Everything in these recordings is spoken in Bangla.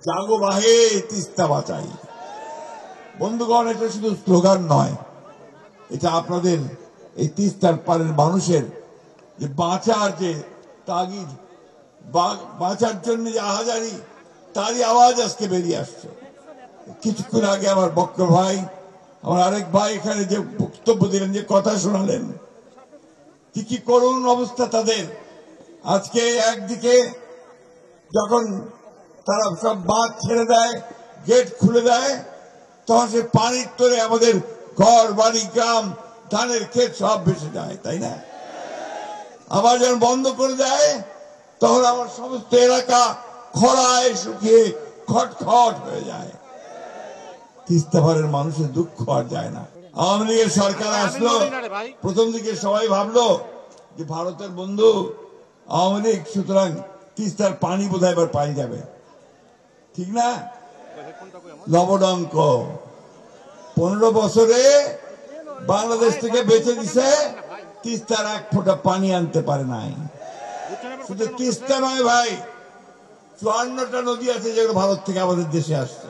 জাগো বাহে তিস্তা বাঁচাই। বন্ধুগণ, এটা শুধু স্লোগান নয়, এটা আপনাদের এই তিস্তার পারের মানুষের যে বাঁচার যে তাগিদ, বাঁচার জন্য যে আহাজারি, তারই আওয়াজ আজকে বেরিয়ে আসছে। কিছুক্ষণ আগে আমার বক্র ভাই, আমার আরেক ভাই এখানে যে বক্তব্য দিলেন, যে কথা শোনালেন, কি করুণ অবস্থা তাদের। আজকে একদিকে যখন তারা সব বাঁধ ছেড়ে দেয়, গেট খুলে দেয়, তখন সে পানির তোরে আমাদের ঘর বাড়ি গ্রাম ধানের ক্ষেত সব ভেসে যায়, তাই না? আবার যখন বন্ধ করে দেয় তখন আমার সমস্ত এলাকা খরায় শুকিয়ে খটখট হয়ে যায়। তিস্তাপাড়ের মানুষের দুঃখ আর যায় না। আওয়ামী লীগের সরকার আসলো, প্রথম দিকে সবাই ভাবলো যে ভারতের বন্ধু আওয়ামী লীগ, সুতরাং তিস্তার পানি বোধহয় এবার পাই যাবে, ঠিক না? লবডঙ্ক 15 বছরে বাংলাদেশ থেকে বেঁচে দিছে, তিস্তার এক ফোঁটা পানি আনতে পারে নাই। শুধু তিস্তা নয় ভাই, 54টা নদী আছে যেগুলো ভারত থেকে আমাদের দেশে আসছে,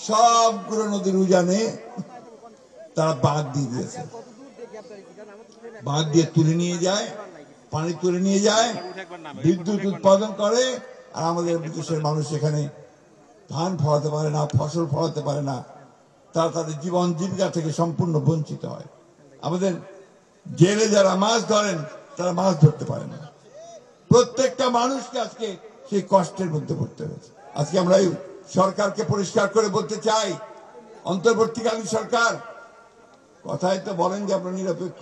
সবগুলো নদীর উজানে তারা বাঁধ দিয়ে দিয়েছে। বাঁধ দিয়ে তুলে নিয়ে যায়, পানি তুলে নিয়ে যায়, বিদ্যুৎ উৎপাদন করে, আর আমাদের দেশের মানুষ এখানে ধান ফলাতে পারে না, ফসল ফলাতে পারে না, তারা তাদের জীবন জীবিকা থেকে সম্পূর্ণ বঞ্চিত হয়। আমাদের জেলে যারা মাছ ধরেন তারা মাছ ধরতে পারে না। প্রত্যেকটা মানুষকে আজকে সেই কষ্টের মধ্যে পড়তে হয়েছে। আজকে আমরা এই সরকারকে পরিষ্কার করে বলতে চাই, অন্তর্বর্তীকালীন সরকার, কথায় তো বলেন যে আপনারা নিরপেক্ষ,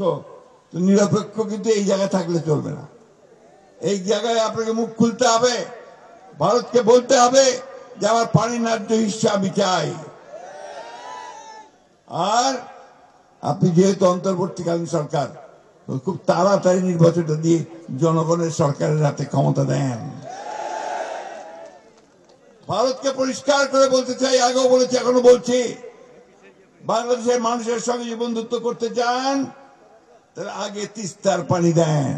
তো নিরপেক্ষ কিন্তু এই জায়গায় থাকলে চলবে না। এই জায়গায় আপনাকে মুখ খুলতে হবে, ভারতকে বলতে হবে যে আমার পানি ন্যায্য হিস্সা আমি চাই। আর আপনি যেহেতু অন্তর্বর্তীকালীন সরকার, খুব তাড়াতাড়ি নির্বাচনটা দিয়ে জনগণের সরকারের হাতে ক্ষমতা দেন। ভারতকে পরিষ্কার করে বলতে চাই, আগেও বলেছি এখনো বলছি, বাংলাদেশের মানুষের সঙ্গে যে বন্ধুত্ব করতে চান, তাহলে আগে তিস্তার পানি দেন।